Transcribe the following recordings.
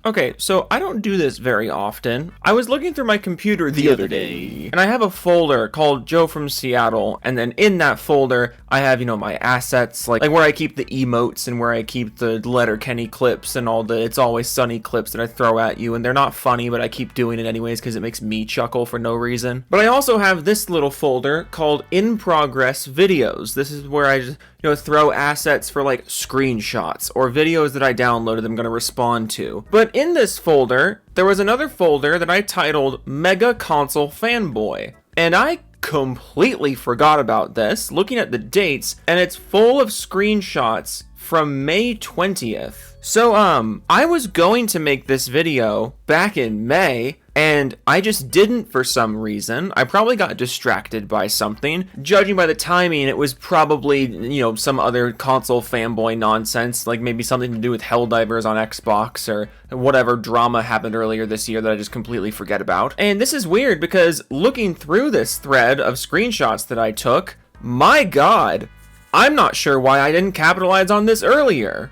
Okay, so I don't do this very often. I was looking through my computer the other day, and I have a folder called Joe from Seattle, and then in that folder, I have, my assets, like where I keep the emotes and where I keep the Letterkenny clips and all the It's Always Sunny clips that I throw at you, and they're not funny, but I keep doing it anyways because it makes me chuckle for no reason. But I also have this little folder called In Progress Videos. This is where I just, throw assets for like screenshots or videos that I downloaded I'm going to respond to. But in this folder, there was another folder that I titled Mega Console Fanboy. And I completely forgot about this, looking at the dates, and it's full of screenshots from May 20th. So, I was going to make this video back in May, and I just didn't for some reason. I probably got distracted by something. Judging by the timing, it was probably, some other console fanboy nonsense, like maybe something to do with Helldivers on Xbox or whatever drama happened earlier this year that I just completely forget about. And this is weird because looking through this thread of screenshots that I took, my God, I'm not sure why I didn't capitalize on this earlier.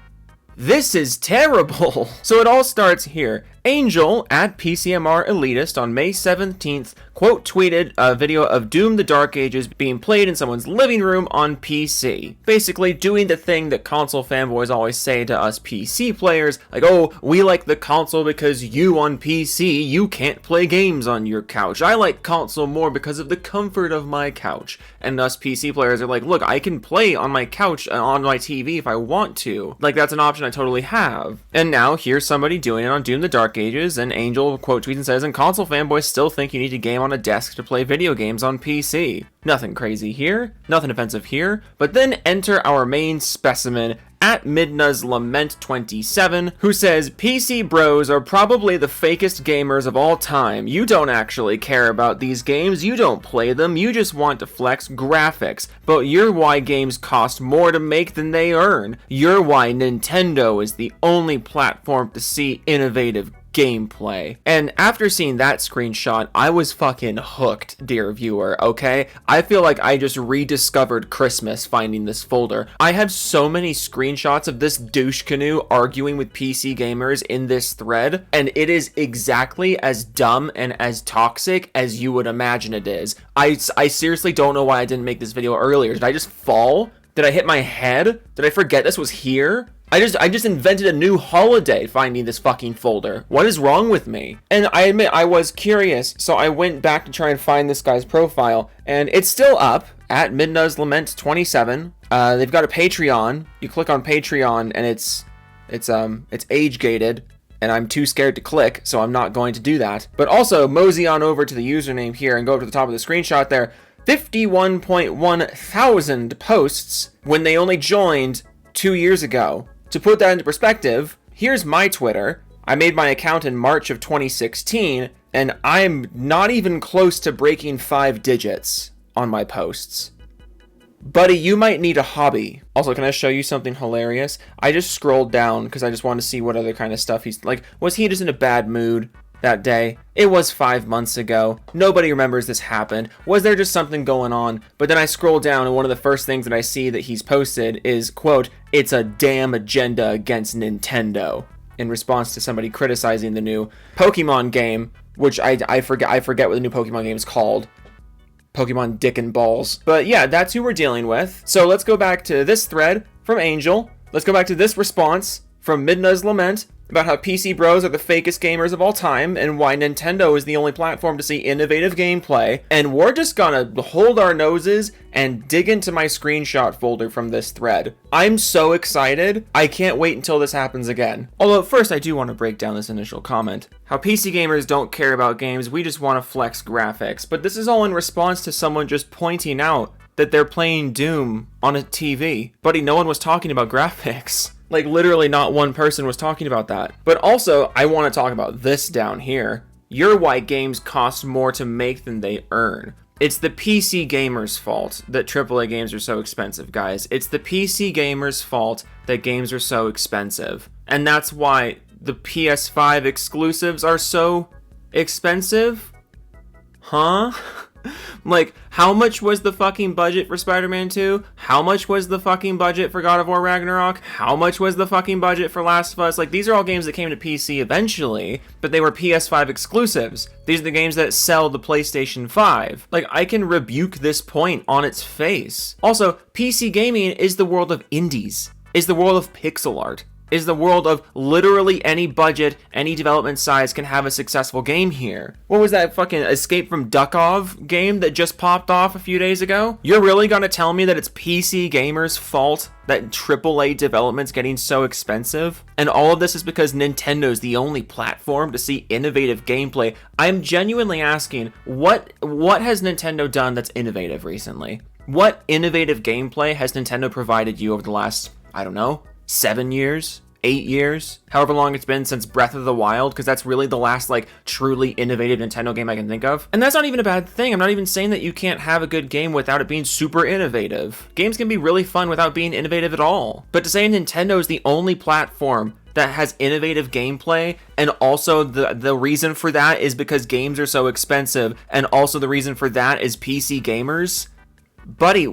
This is terrible. So it all starts here. Angel at PCMR Elitist on May 17th quote tweeted a video of Doom the Dark Ages being played in someone's living room on PC. Basically doing the thing that console fanboys always say to us PC players, like, oh, we like the console because you on PC, you can't play games on your couch. I like console more because of the comfort of my couch. And us PC players are like, look, I can play on my couch on my TV if I want to. Like, that's an option I totally have. And now here's somebody doing it on Doom the Dark Ages, and Angel quote tweets and says, and console fanboys still think you need to game on a desk to play video games on PC. Nothing crazy here, nothing offensive here, but then enter our main specimen at Midna's Lament 27, who says, PC bros are probably the fakest gamers of all time. You don't actually care about these games, you don't play them, you just want to flex graphics. But you're why games cost more to make than they earn. You're why Nintendo is the only platform to see innovative gameplay. And after seeing that screenshot, I was fucking hooked, dear viewer, okay? I feel like I just rediscovered Christmas finding this folder. I have so many screenshots of this douche canoe arguing with PC gamers in this thread, and it is exactly as dumb and as toxic as you would imagine it is. I seriously don't know why I didn't make this video earlier. Did I just fall? Did I hit my head? Did I forget this was here? I just invented a new holiday finding this fucking folder. What is wrong with me? And I admit I was curious, so I went back to try and find this guy's profile, and it's still up at Midna's Lament 27. They've got a Patreon. You click on Patreon, and it's age gated, and I'm too scared to click, so I'm not going to do that. But also mosey on over to the username here and go up to the top of the screenshot there. 51.1 thousand posts when they only joined 2 years ago. To put that into perspective, here's my Twitter. I made my account in March of 2016, and I'm not even close to breaking 5 digits on my posts. Buddy, you might need a hobby. Also, can I show you something hilarious? I just scrolled down because I just wanted to see what other kind of stuff he's like. Was he just in a bad mood that day? It was 5 months ago. Nobody remembers this happened. Was there just something going on? But then I scroll down, and one of the first things that I see that he's posted is, quote, it's a damn agenda against Nintendo, in response to somebody criticizing the new Pokemon game, which I forget what the new Pokemon game is called. Pokemon Dick and Balls. But yeah, that's who we're dealing with. So let's go back to this thread from Angel. Let's go back to this response from Midna's Lament about how PC bros are the fakest gamers of all time and why Nintendo is the only platform to see innovative gameplay. And we're just gonna hold our noses and dig into my screenshot folder from this thread. I'm so excited. I can't wait until this happens again. Although first I do want to break down this initial comment. How PC gamers don't care about games, we just want to flex graphics. But this is all in response to someone just pointing out that they're playing Doom on a TV. Buddy, no one was talking about graphics. Like, literally not one person was talking about that. But also, I want to talk about this down here. You're why games cost more to make than they earn. It's the PC gamers' fault that AAA games are so expensive, guys. It's the PC gamers' fault that games are so expensive. And that's why the PS5 exclusives are so expensive? Huh? Like, how much was the fucking budget for Spider-Man 2? How much was the fucking budget for God of War Ragnarok? How much was the fucking budget for Last of Us? Like, these are all games that came to PC eventually, but they were PS5 exclusives. These are the games that sell the PlayStation 5. Like, I can rebuke this point on its face. Also, PC gaming is the world of indies, is the world of pixel art, is the world of literally any budget, any development size can have a successful game here. What was that fucking Escape from Duckov game that just popped off a few days ago? You're really gonna tell me that it's PC gamers' fault that AAA development's getting so expensive? And all of this is because Nintendo's the only platform to see innovative gameplay. I'm genuinely asking, what has Nintendo done that's innovative recently? What innovative gameplay has Nintendo provided you over the last, I don't know, 7 years, 8 years, however long it's been since Breath of the Wild, because that's really the last, like, truly innovative Nintendo game I can think of. And that's not even a bad thing. I'm not even saying that you can't have a good game without it being super innovative. Games can be really fun without being innovative at all. But to say Nintendo is the only platform that has innovative gameplay, and also the reason for that is because games are so expensive, and also the reason for that is PC gamers? Buddy,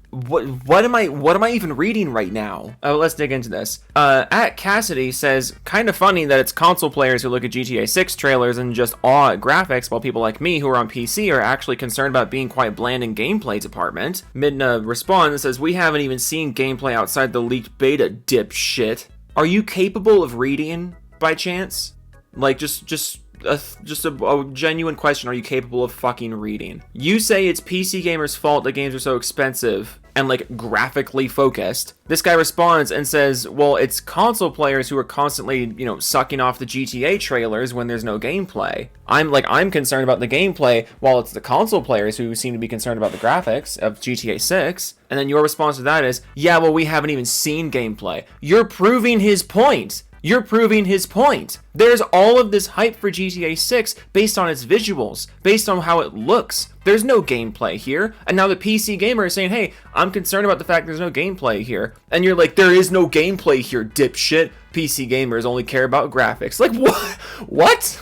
what am I even reading right now? Let's dig into this. At Cassidy says, kind of funny that it's console players who look at GTA 6 trailers and just awe at graphics, while people like me who are on PC are actually concerned about being quite bland in gameplay department. Midna responds and says, we haven't even seen gameplay outside the leaked beta, dipshit. Are you capable of reading by chance? Like, just a genuine question. Are you capable of fucking reading? You say it's PC gamers' fault that games are so expensive and, like, graphically focused. This guy responds and says, well, it's console players who are constantly, you know, sucking off the GTA trailers when there's no gameplay. I'm concerned about the gameplay, while it's the console players who seem to be concerned about the graphics of GTA 6. And then your response to that is, yeah, well, we haven't even seen gameplay. You're proving his point. You're proving his point. There's all of this hype for GTA 6 based on its visuals, based on how it looks. There's no gameplay here. And now the PC gamer is saying, hey, I'm concerned about the fact there's no gameplay here. And you're like, there is no gameplay here, dipshit. PC gamers only care about graphics. Like, what? What?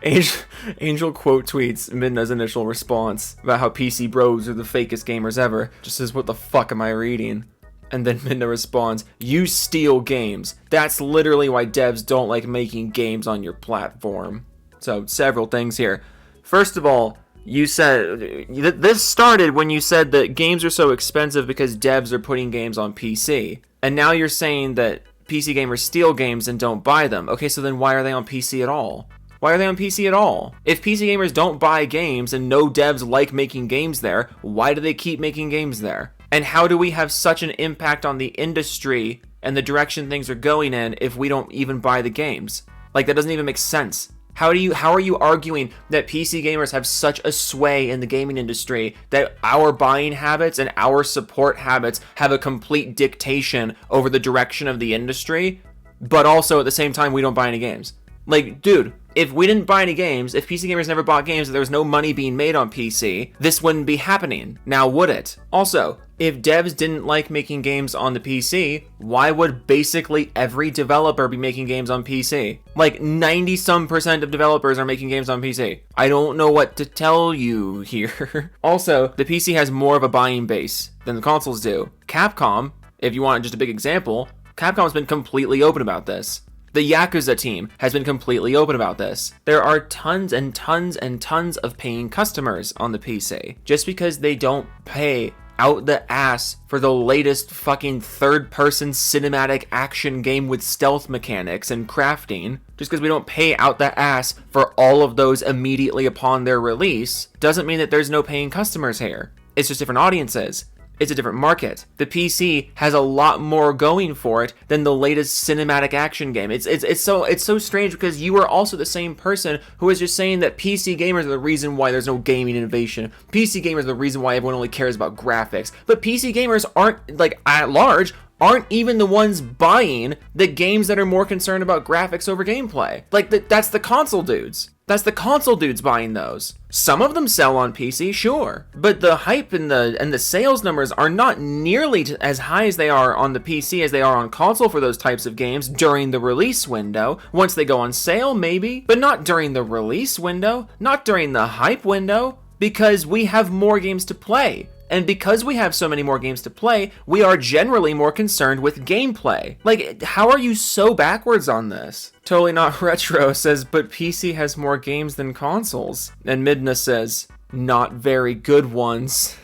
Angel quote tweets Midna's initial response about how PC bros are the fakest gamers ever. Just says, what the fuck am I reading? And then Midna responds, you steal games. That's literally why devs don't like making games on your platform. So, several things here. First of all, you said, this started when you said that games are so expensive because devs are putting games on PC. And now you're saying that PC gamers steal games and don't buy them. Okay, so then why are they on PC at all? Why are they on PC at all? If PC gamers don't buy games and no devs like making games there, why do they keep making games there? And how do we have such an impact on the industry and the direction things are going in if we don't even buy the games? Like, that doesn't even make sense. How are you arguing that PC gamers have such a sway in the gaming industry that our buying habits and our support habits have a complete dictation over the direction of the industry, but also at the same time we don't buy any games? Like, dude, if we didn't buy any games, if PC gamers never bought games, if there was no money being made on PC, this wouldn't be happening. Now, would it? Also, if devs didn't like making games on the PC, why would basically every developer be making games on PC? Like 90% of developers are making games on PC. I don't know what to tell you here. Also, the PC has more of a buying base than the consoles do. Capcom, if you want just a big example, Capcom's been completely open about this. The Yakuza team has been completely open about this. There are tons and tons and tons of paying customers on the PC. Just because they don't pay out the ass for the latest fucking third-person cinematic action game with stealth mechanics and crafting, just because we don't pay out the ass for all of those immediately upon their release, doesn't mean that there's no paying customers here. It's just different audiences. It's a different market. The PC has a lot more going for it than the latest cinematic action game. It's so strange because you are also the same person who is just saying that PC gamers are the reason why there's no gaming innovation. PC gamers are the reason why everyone only cares about graphics. But PC gamers aren't, like, at large, aren't even the ones buying the games that are more concerned about graphics over gameplay. Like, that's the console dudes. That's the console dudes buying those. Some of them sell on PC, sure, but the hype and the sales numbers are not nearly as high as they are on the PC as they are on console for those types of games during the release window. Once they go on sale, maybe, but not during the release window, not during the hype window. Because we have more games to play. And because we have so many more games to play, we are generally more concerned with gameplay. Like, how are you so backwards on this? Totally Not Retro says, but PC has more games than consoles. And Midna says, not very good ones.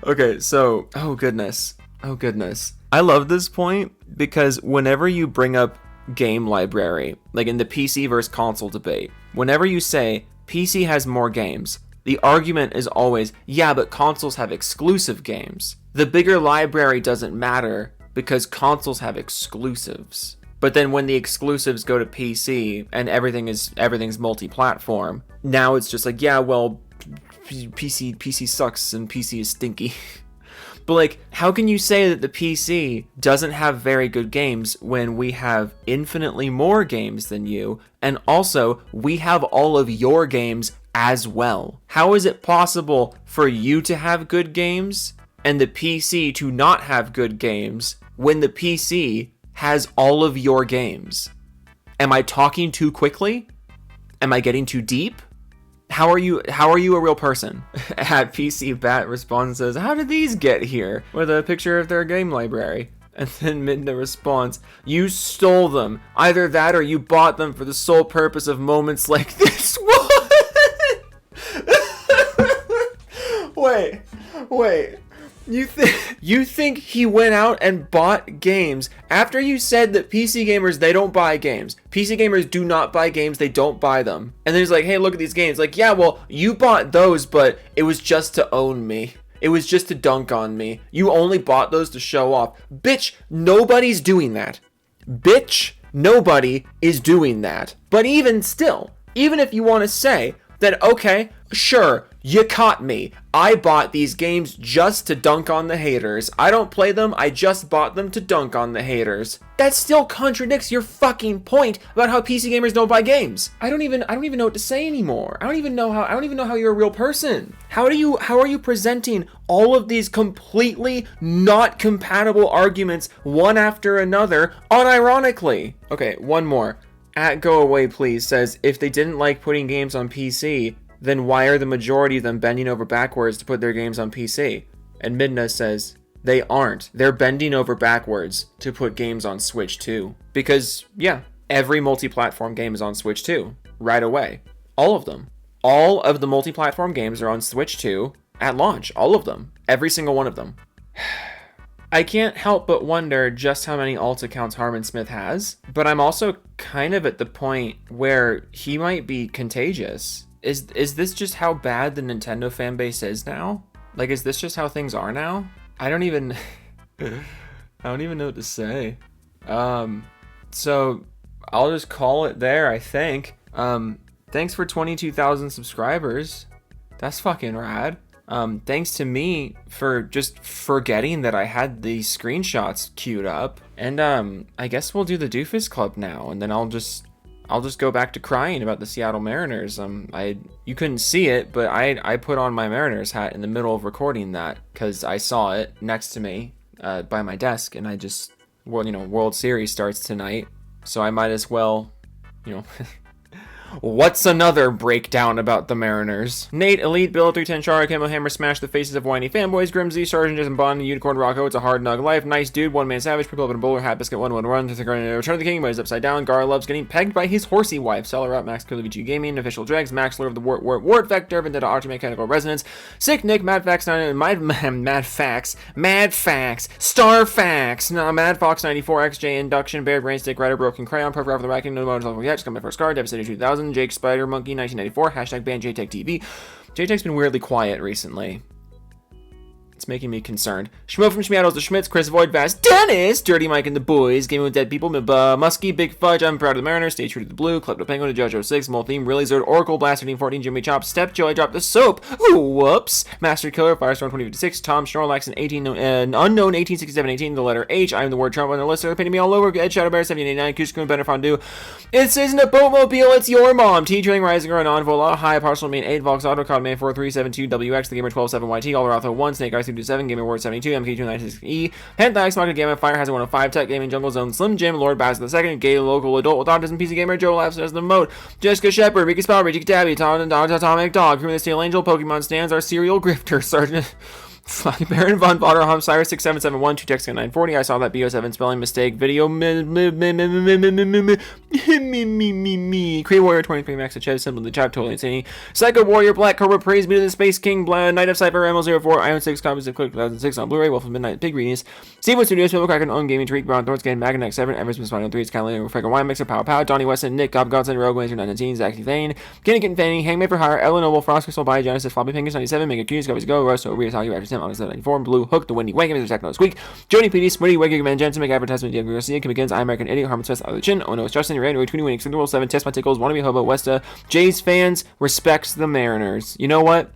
Okay, so, oh goodness. I love this point because whenever you bring up game library, like in the PC versus console debate, whenever you say PC has more games, the argument is always, yeah, but consoles have exclusive games. The bigger library doesn't matter because consoles have exclusives. But then when the exclusives go to PC and everything's multi-platform, now it's just like, yeah, well, PC sucks and PC is stinky. But like, how can you say that the PC doesn't have very good games when we have infinitely more games than you, and also we have all of your games as well? How is it possible for you to have good games and the PC to not have good games when the PC has all of your games? Am I talking too quickly? Am I getting too deep? How are you a real person? At PC Bat responds and says, how did these get here? With a picture of their game library. And then Midna responds, you stole them. Either that or you bought them for the sole purpose of moments like this one. Wait. You think he went out and bought games after you said that PC gamers, they don't buy games. PC gamers do not buy games, they don't buy them. And then he's like, hey, look at these games. Like, yeah, well, you bought those, but it was just to own me. It was just to dunk on me. You only bought those to show off. Bitch, nobody's doing that. Bitch, nobody is doing that. But even still, even if you want to say that, okay, sure, you caught me. I bought these games just to dunk on the haters. I don't play them, I just bought them to dunk on the haters. That still contradicts your fucking point about how PC gamers don't buy games. I don't even know what to say anymore. I don't even know how you're a real person. How are you presenting all of these completely not compatible arguments one after another unironically? Okay, one more. At Go Away Please says, if they didn't like putting games on PC, then why are the majority of them bending over backwards to put their games on PC? And Midna says, they aren't. They're bending over backwards to put games on Switch too. Because, yeah, every multi-platform game is on Switch 2 right away. All of them. All of the multi-platform games are on Switch 2 at launch. All of them. Every single one of them. I can't help but wonder just how many alt accounts Harmon Smith has, but I'm also kind of at the point where he might be contagious. Is this just how bad the Nintendo fan base is now? Like, is this just how things are now? I don't even know what to say. So I'll just call it there, I think. Thanks for 22,000 subscribers. That's fucking rad. Thanks to me for just forgetting that I had the screenshots queued up. And I guess we'll do the Doofus Club now, and then I'll just go back to crying about the Seattle Mariners. You couldn't see it, but I put on my Mariners hat in the middle of recording that because I saw it next to me by my desk, and I just, well, World Series starts tonight, so I might as well, What's another breakdown about the Mariners? Nate, Elite, Bill, 310, Chara, Camo Hammer, smash the faces of whiny fanboys, Grimsy, Sergeant, Jason Bond, Unicorn, Rocco, it's a hard nug life, nice dude, one man savage, pickle up in a bowler, hat biscuit, 1-1 run, to the Return of the King, but he's upside down, Gar loves getting pegged by his horsey wife, Seller up, Max Kurlovich Gaming, Official Dregs, Max Lord of the Wart Vector, Vendetta Archie Mechanical Resonance, Sick Nick, Mad Fax 9, Mad Fax, Star Fax, Mad Fox 94, XJ Induction, Bear Brainstick, Rider Broken Crayon, Perfect Off the Racking, No Motorcycle Yet, just got my first card, Devastator 2000, Jake Spider Monkey 1994, hashtag ban JTech TV. JTech's been weirdly quiet recently. It's making me concerned. Schmo from Schmeattles, the Schmitz, Chris Void, Vast, Dennis, Dirty Mike and the Boys, Gaming with Dead People, Muskie, Big Fudge, I'm Proud of the Mariners, Stay True to the Blue, Klepto Penguin, JoJo 6, Mole Theme, Really Zord, Oracle, Blaster Team 14, Jimmy Chop, Step Joe, I Dropped the Soap, whoops, Master Killer, Firestorm 2056, Tom Schnorlax, Unknown 186718, the letter H, I am the word Trump on the list, they're painting me all over, Ed Shadowbear 1789, Kuskun, Benner Fondue, This isn't a boatmobile, it's your mom, T-Trailing, Rising, Run, Envola, High, Partial Main 8, Vox, Autocod, Man 4372, WX, The Gamer 127YT, All Rotho 1, Snake Eye X227, Game Award 72, MK296E, Hentai, Smoker Gamma, Fire Hazard 105, Tech Gaming, Jungle Zone, Slim Jim, Lord Bass II, Gay Local Adult with Autism, PC Gamer, Joe Laughs as the Mode, Jessica Shepard, Ricky Spell, Richie Tabby, Tom and Dog, Atomic Dog, Cream of the Steel Angel, Pokemon Stands, our serial grifter, Sergeant Baron Von Potter, Hom Cyrus 6771, 2 text 940. I saw that BO7 spelling mistake video. Cree Warrior 23 Max Chev, Simple the Chat, Totally Insane. Psycho Warrior, Black Cobra, Praise Be to the Space King, Knight of Cypher, ML04, Iron 6, copies of Click 2006 on Blu-ray, Wolf of Midnight, Pig Greenies, Seawood Studios, Silver Kraken, Own Gaming, Tariq Brown, Thornscan, Magnex 7, Eversman, Spinal 3, Skylander, Fraker, Wine Mixer, Pow, Donnie Weston, Nick, Gob Godson, Rogue Laser 919, Zach Thane, Kinnigan Fanny, Hangman for Hire, Ellen Noble, Frost Crystal, Biogenesis, Floppy Fingers 97, Mega Q's, Copies Go, Russ, Rita Talkie, After Tim, August 94, Blue Hook, The Windy Wank, Mr. Techno Squeak, Jody PD, Smitty, Wiggy Man Jensen, Make Advertisement, Diego Garcia, Kim Begins, I American Idiot, Harmon Smith, Other Chin, Oh No, it's Justin, Rand, Roy 20 Winning, Signal 7, Test My Tickles, Wannabe Hobo, Westa, Jays fans, respects the Mariners. You know what?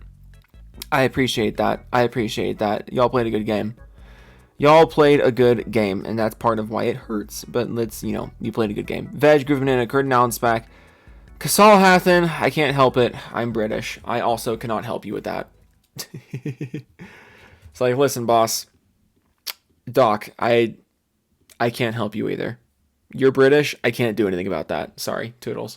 I appreciate that. Y'all played a good game. And that's part of why it hurts. But let's, you played a good game. Veg, Groove Banana, Curtin Allen Spack, Casal Hathan, I can't help it. I'm British. I also cannot help you with that. It's like, listen, boss. Doc, I can't help you either. You're British. I can't do anything about that. Sorry. Toodles.